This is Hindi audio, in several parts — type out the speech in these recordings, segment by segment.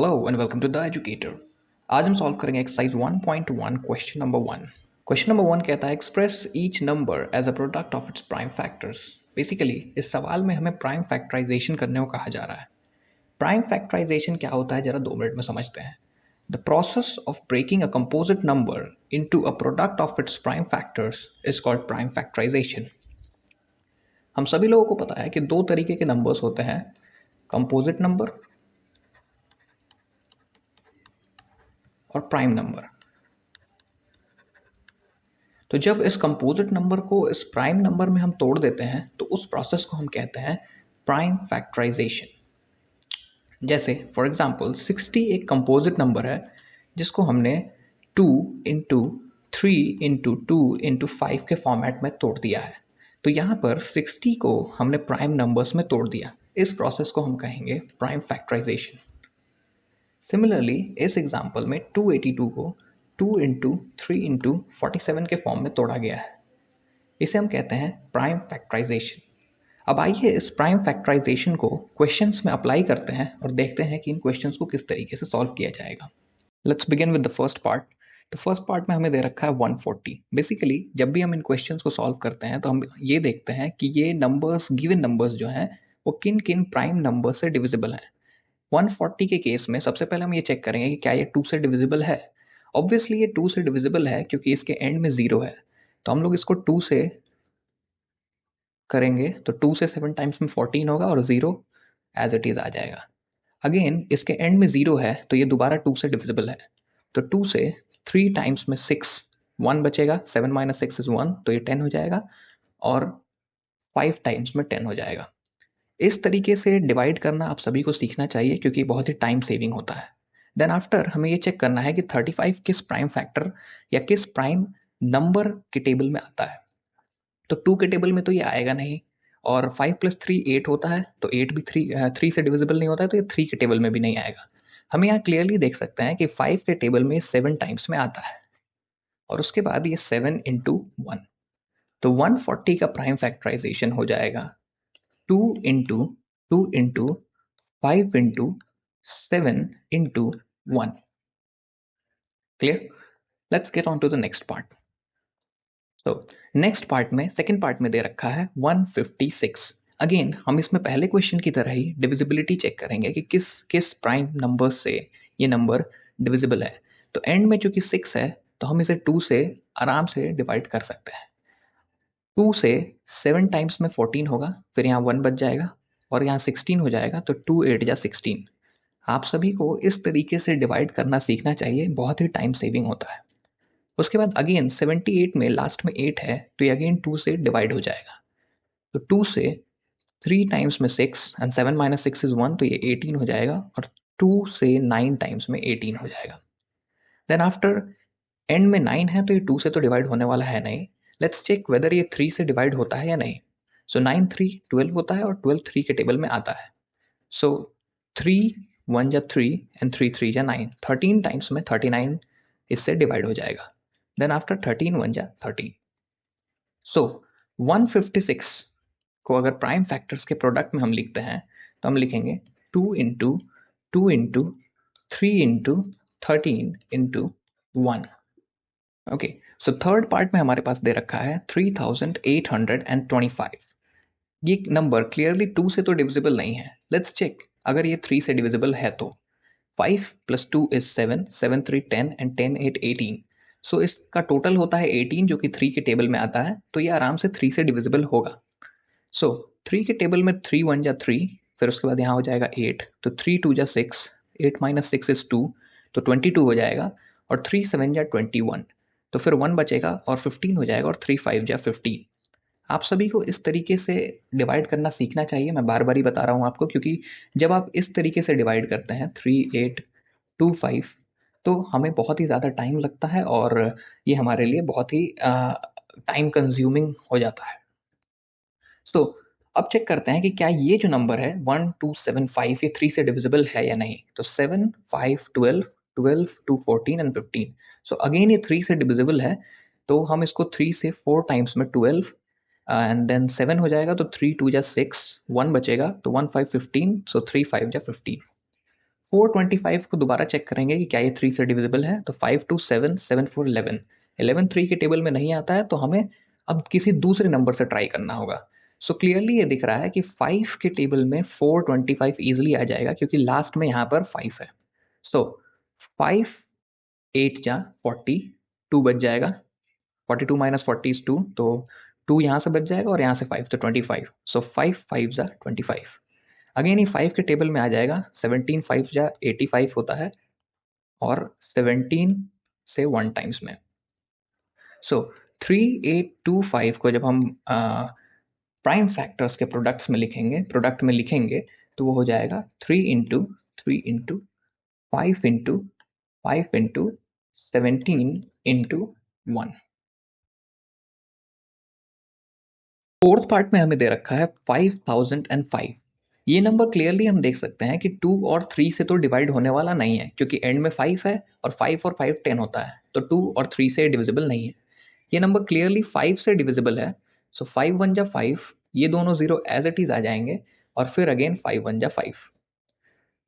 Hello and welcome to the educator. आज हम सॉल्व करेंगे exercise 1.1 question number 1। Question number 1 कहता है express each number as a product of its prime factors. Basically इस सवाल में हमें प्राइम फैक्टराइजेशन करने को कहा जा रहा है। प्राइम फैक्टराइजेशन क्या होता है, जरा 2 मिनट में समझते हैं। The process of breaking a composite number into a product of its prime factors is called prime factorisation. हम सभी लोगों को पता है कि 2 तरीके के नंबर्स होते हैं, कंपोजिट नंबर और प्राइम नंबर। तो जब इस कंपोजिट नंबर को इस प्राइम नंबर में हम तोड़ देते हैं तो उस प्रोसेस को हम कहते हैं प्राइम फैक्टराइजेशन। जैसे फॉर एग्जांपल 60 एक कंपोजिट नंबर है जिसको हमने 2 इंटू 3 इंटू 2 इंटू 5 के फॉर्मेट में तोड़ दिया है। तो यहाँ पर 60 को हमने प्राइम नंबर्स में तोड़ दिया। इस प्रोसेस को हम कहेंगे प्राइम फैक्टराइजेशन। सिमिलरली इस एग्जाम्पल में 282 को 2 इंटू 3 इंटू 47 के फॉर्म में तोड़ा गया है। इसे हम कहते हैं प्राइम फैक्टराइजेशन। अब आइए इस प्राइम फैक्टराइजेशन को क्वेश्चंस में अप्लाई करते हैं और देखते हैं कि इन क्वेश्चंस को किस तरीके से सॉल्व किया जाएगा। Let's begin with the first part. तो फर्स्ट पार्ट में हमें दे रखा है 140। बेसिकली जब भी हम इन क्वेश्चंस को सॉल्व करते हैं तो हम ये देखते हैं कि ये नंबर्स, गिवन नंबर्स जो हैं वो किन किन प्राइम नंबर से डिविजिबल हैं। 140 के केस में सबसे पहले हम ये चेक करेंगे कि क्या ये 2 से डिविजिबल है। ऑब्वियसली ये 2 से डिविजिबल है क्योंकि इसके एंड में 0 है। तो हम लोग इसको 2 से करेंगे तो 2 से 7 टाइम्स में 14 होगा और 0 एज इट इज़ आ जाएगा। अगेन इसके एंड में 0 है तो ये दोबारा 2 से डिविजिबल है। तो 2 से 3 टाइम्स में 6, 1 बचेगा, 7 माइनस 6 इज़ 1, तो ये 10 हो जाएगा और 5 टाइम्स में 10 हो जाएगा। इस तरीके से डिवाइड करना आप सभी को सीखना चाहिए क्योंकि बहुत ही टाइम सेविंग होता है। देन आफ्टर हमें ये चेक करना है कि 35 किस प्राइम फैक्टर या किस प्राइम नंबर के टेबल में आता है। तो 2 के टेबल में तो ये आएगा नहीं, और 5 प्लस 3 8 होता है, तो 8 भी 3 से डिविजिबल नहीं होता है, तो ये 3 के टेबल में भी नहीं आएगा। हम यहाँ क्लियरली देख सकते हैं कि 5 के टेबल में 7 टाइम्स में आता है और उसके बाद ये 7 इंटू 1। तो 140 का प्राइम फैक्टराइजेशन हो जाएगा 2 into 2 into 5 into 7 into 1। Clear? Let's get on to the next part. तो नेक्स्ट पार्ट में, सेकेंड पार्ट में दे रखा है 156। अगेन हम इसमें पहले क्वेश्चन की तरह ही डिविजिबिलिटी चेक करेंगे कि किस किस प्राइम नंबर से ये नंबर डिविजिबल है। तो एंड में चूंकि 6 है तो हम इसे 2 से आराम से डिवाइड कर सकते हैं। 2 से 7 टाइम्स में 14 होगा, फिर यहाँ 1 बच जाएगा और यहाँ 16 हो जाएगा, तो 2 8 जा 16। आप सभी को इस तरीके से डिवाइड करना सीखना चाहिए, बहुत ही टाइम सेविंग होता है। उसके बाद अगेन 78 में लास्ट में 8 है तो ये अगेन 2 से डिवाइड हो जाएगा। तो 2 से 3 टाइम्स में 6 एंड 7 माइनस 6 इज 1, तो ये 18 हो जाएगा और 2 से 9 टाइम्स में 18 हो जाएगा। देन आफ्टर एंड में 9 है तो ये 2 से तो डिवाइड होने वाला है नहीं। लेट्स चेक वेदर ये 3 से डिवाइड होता है या नहीं। सो 9 3 12 होता है और 12 3 के टेबल में आता है। सो 3 1 जा 3 एंड 3 3 जा 9, 13 टाइम्स में 39 इससे डिवाइड हो जाएगा। देन आफ्टर 13 1 जा 13। सो 156 को अगर प्राइम फैक्टर्स के प्रोडक्ट में हम लिखते हैं तो हम लिखेंगे 2 into 2 into 3 into 13 into 1। Okay, so third part में हमारे पास दे रखा है 3825। ये नंबर क्लियरली 2 से तो डिविजिबल नहीं है। लेट्स चेक अगर ये 3 से डिविजिबल है तो 5 प्लस 2 इज 7, 7 3 10 एंड 10 8 18। सो इसका टोटल होता है 18 जो कि 3 के टेबल में आता है, तो ये आराम से 3 से डिविजिबल होगा। सो 3 के टेबल में 3 1 जा 3, फिर उसके बाद यहाँ हो जाएगा 8, तो 3 2 जा 6, 8 माइनस 6 इज 2, तो 22 हो जाएगा और 3 7 जा 21, तो फिर 1 बचेगा और 15 हो जाएगा और 3 5 जा 15। आप सभी को इस तरीके से डिवाइड करना सीखना चाहिए। मैं बार बार ही बता रहा हूँ आपको, क्योंकि जब आप इस तरीके से डिवाइड करते हैं 3 8 2 5 तो हमें बहुत ही ज़्यादा टाइम लगता है और ये हमारे लिए बहुत ही टाइम कंज्यूमिंग हो जाता है। तो अब चेक करते हैं कि क्या ये जो नंबर है 1 2 7 5 ये 3 से डिविजिबल है या नहीं। तो 7 5 12 12 2 14 एंड 15। सो अगेन ये 3 से डिविजिबल है, तो हम इसको 3 से 4 टाइम्स में 12 एंड देन 7 हो जाएगा, तो 3 2 जा 6, 1 बचेगा, तो 1 5 15, सो 3 5 जा 15। 425 को दोबारा चेक करेंगे कि क्या ये 3 से डिविजिबल है, तो 5 2 7 7 4 11, 11 3 के टेबल में नहीं आता है, तो हमें अब किसी दूसरे नंबर से ट्राई करना होगा। सो क्लियरली ये दिख रहा है कि 5 के टेबल में 425 ईजिली आ जाएगा क्योंकि लास्ट में यहाँ पर 5 है। सो 5 8 जा 40, 2 बच जाएगा, 42 माइनस 40 इज 2, तो 2 यहाँ से बच जाएगा और यहाँ से 5, तो 25। सो 5 5 जा 25। अगेन ये 5 के टेबल में आ जाएगा, 17 5 जा 85 होता है और 17 से 1 टाइम्स में। सो 3825 को जब हम प्राइम फैक्टर्स के प्रोडक्ट में लिखेंगे तो वो हो जाएगा 3 into 3 into 5 into 5 into 17 into 1। Fourth part में हमें दे रखा है 5005। ये नंबर क्लियरली हम देख सकते हैं कि 2 और 3 से तो डिवाइड होने वाला नहीं है क्योंकि एंड में 5 है और 5 और 5 10 होता है, तो 2 और 3 से डिविजिबल नहीं है। ये नंबर क्लियरली 5 से डिविजिबल है। सो 5 1 जा 5, ये दोनों जीरो एज इट इज आ जाएंगे और फिर अगेन 5 1 जा 5।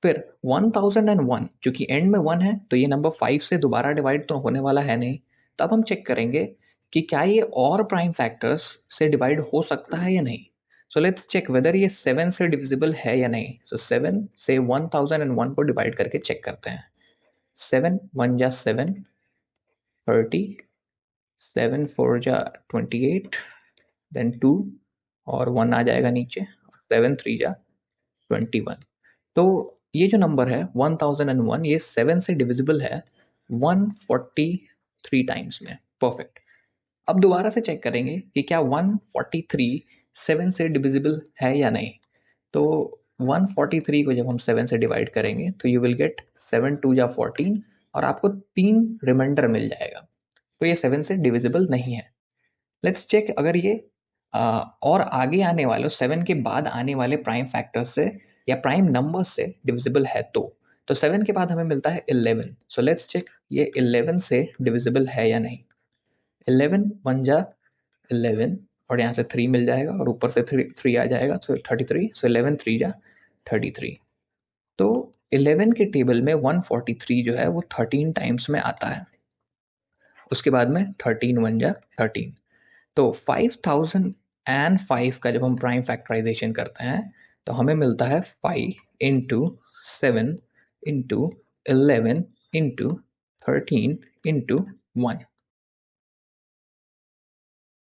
फिर 1001, चूंकि एंड में 1 है तो ये नंबर 5 से दोबारा डिवाइड तो होने वाला है नहीं, तो अब हम चेक करेंगे कि क्या ये और प्राइम फैक्टर्स से डिवाइड हो सकता है या नहीं। सो लेट्स चेक वेदर ये 7 से डिविजिबल है या नहीं। सो 7 से 1001 को डिवाइड करके चेक करते हैं। 7 1 जा 7, 30, 7 4 जा 28, देन 2 और 1 आ जाएगा नीचे, 7 3 जा 21। तो ये जो नंबर है 1001, ये 7 से डिविजिबल है 143 टाइम्स में। परफेक्ट। अब दोबारा से चेक करेंगे कि क्या 143 7 से डिविजिबल है या नहीं। तो 143 को जब हम 7 से डिवाइड करेंगे तो यू विल गेट 7 2 जा 14 और आपको 3 रिमाइंडर मिल जाएगा, तो ये 7 से डिविजिबल नहीं है। लेट्स चेक अगर ये और आगे आने वाले 7 के बाद आने वाले प्राइम फैक्टर्स से या प्राइम नंबर से डिविजिबल है तो 7 के बाद हमें मिलता है 11। सो लेट्स चेक ये 11 से डिविजिबल है या नहीं। 11 1 जा 11 और यहाँ से 3 मिल जाएगा और ऊपर से 3 आ जाएगा, सो 33। सो 11 3 जा 33। तो 11 के टेबल में 143 जो है वो 13 टाइम्स में आता है। उसके बाद में 13 1 जा 13। तो 5005 का जब हम प्राइम फैक्टराइजेशन करते हैं तो हमें मिलता है 5 इंटू 7 इंटू 11 इंटू 13 इंटू 1।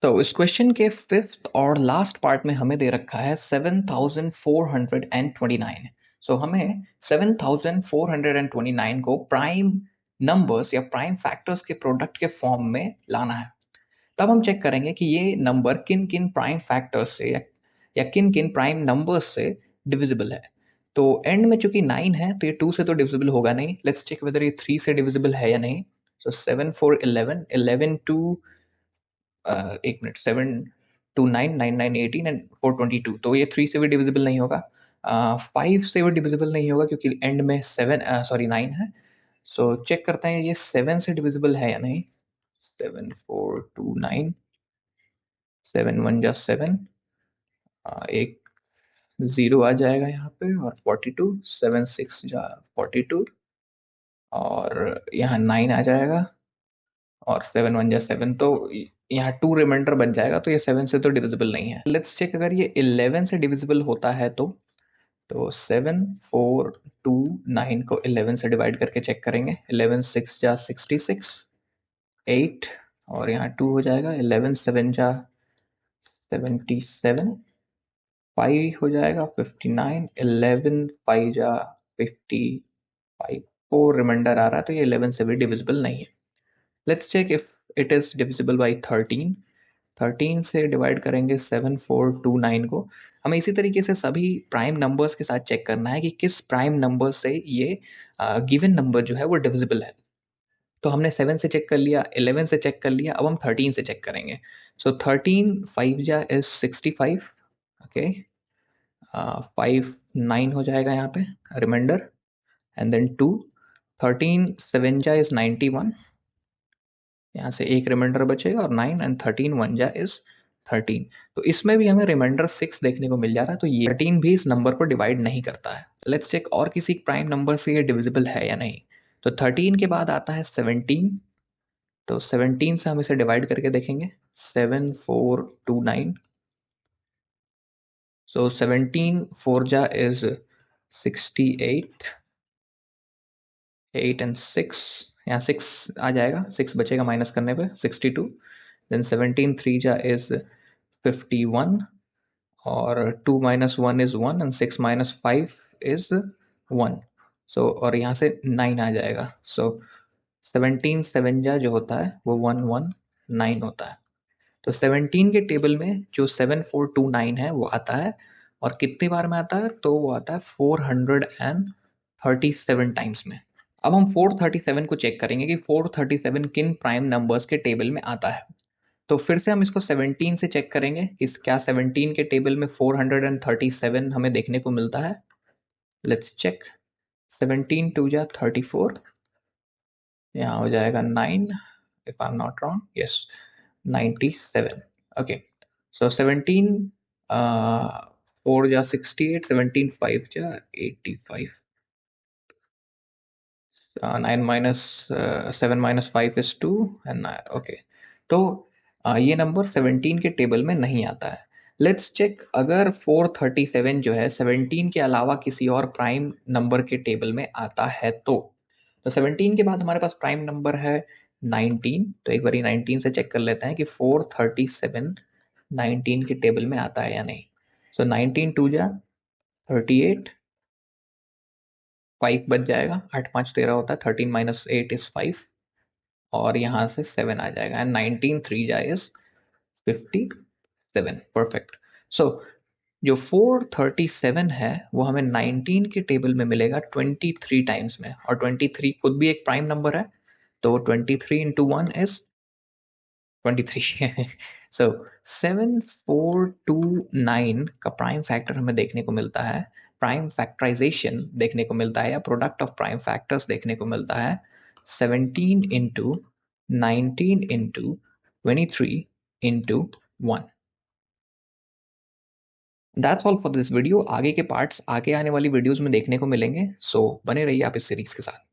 तो इस क्वेश्चन के फिफ्थ और लास्ट पार्ट में हमें दे रखा है 7429। सो हमें 7429 को प्राइम नंबर्स या प्राइम फैक्टर्स के प्रोडक्ट के फॉर्म में लाना है। तब हम चेक करेंगे कि ये नंबर किन किन प्राइम फैक्टर्स से या किन किन प्राइम नंबर्स से डिविजिबल है। तो एंड में चूंकि 9 है तो ये 2 से तो डिविजिबल होगा नहीं। लेट्स चेक वेदर ये 3 से डिविजिबल है या नहीं। सो 7 4 11, 11 टू एक मिनट, 7 टू 9, 9 9 18 एंड 4 22, तो ये 3 से भी डिविजिबल नहीं होगा। 5 से भी डिविजिबल नहीं होगा क्योंकि एंड में 9 है। सो चेक करते हैं ये 7 से डिविजिबल है या नहीं। 7 4 2 9, 7 1 जा 7, एक जीरो आ जाएगा यहाँ पे और 42, 7 6 जा 42 और यहाँ 9 आ जाएगा और 7 1 जा 7, तो यहाँ 2 रिमाइंडर बच जाएगा, तो ये 7 से तो डिविजिबल नहीं है। लेट्स चेक अगर ये 11 से डिविजिबल होता है तो 7 4 2 9 को 11 से डिवाइड करके चेक करेंगे। 11 6 जा 66, 8 और यहाँ 2 हो जाएगा। 11 7 जा 77, 5 हो जाएगा 59, 11 5 जा 55, 4 रिमाइंडर आ रहा है, तो ये 11 से भी डिविजिबल नहीं है। Let's check if it is divisible by 13। 13 से डिवाइड करेंगे 7 4 2 9 को। हमें इसी तरीके से सभी प्राइम नंबर्स के साथ चेक करना है कि किस प्राइम नंबर से ये गिवन नंबर जो है वो डिविजिबल है। तो हमने 7 से चेक कर लिया, 11 से चेक कर लिया, अब हम 13 से चेक करेंगे। सो 13 5 जा इज 65, ओके, 5 9 हो जाएगा यहाँ पे रिमाइंडर एंड देन 2। 13 7 जा इज 91, यहाँ से एक रिमाइंडर बचेगा और 9 एंड 13 1 जा इज 13। तो इसमें भी हमें रिमाइंडर 6 देखने को मिल जा रहा है, तो ये 13 भी इस नंबर को डिवाइड नहीं करता है। लेट्स चेक और किसी प्राइम नंबर से ये डिविजिबल है या नहीं। तो 13 के बाद आता है 17। तो 17 से हम इसे डिवाइड करके देखेंगे, 7 4 2 9। सो 17 4 जा इज 68, 8 एंड 6, यहाँ 6 आ जाएगा, 6 बचेगा माइनस करने पे, 62। देन 17 3 जा इज 51, और 2 minus 1 is 1, and 6 minus 5 is 1। सो और यहाँ से 9 आ जाएगा। सो 17 7 जा जो होता है वो 119 होता है। तो 17 के टेबल में जो 7429 है वो आता है, और कितनी बार में आता है, तो वो आता है 437 टाइम्स में। अब हम 437 को चेक करेंगे कि 437 किन प्राइम नंबर्स के टेबल में आता है। तो फिर से हम इसको 17 से चेक करेंगे कि क्या 17 के टेबल में 437 हमें देखने को मिलता है। Let's check. 17 टू जा 34, यहाँ हो जाएगा 9, if I am not wrong, yes 97। Okay, so 17 4 जा 68, 17 5 जा 85, 9 minus 7 minus 5 is 2, and okay. तो ये नंबर 17 के टेबल में नहीं आता है। लेट्स चेक, अगर 437 जो है 17 के अलावा किसी और प्राइम नंबर के टेबल में आता है तो 17 के बाद हमारे पास प्राइम नंबर है 19। तो एक बार 19 से चेक कर लेते हैं कि 437 19 के टेबल में आता है या नहीं। सो 19 टू जा 38, 5 बच जाएगा, 8 5 13 होता है, 13 माइनस 8 इज 5, और यहाँ से 7 आ जाएगा, एंड 19 3 जा इज 57। परफेक्ट। सो जो 437 है वो हमें 19 के टेबल में मिलेगा 23 टाइम्स में, और 23 खुद भी एक प्राइम नंबर है, तो 23 इंटू 1 इज 23। सो 7429 का प्राइम फैक्टर हमें देखने को मिलता है, प्राइम फैक्टराइजेशन देखने को मिलता है, या प्रोडक्ट ऑफ प्राइम फैक्टर्स देखने को मिलता है 17 into 19 into 23 into 1। That's all for this video. आगे के पार्ट्स आगे आने वाली वीडियोस में देखने को मिलेंगे, सो बने रहिए आप इस सीरीज के साथ।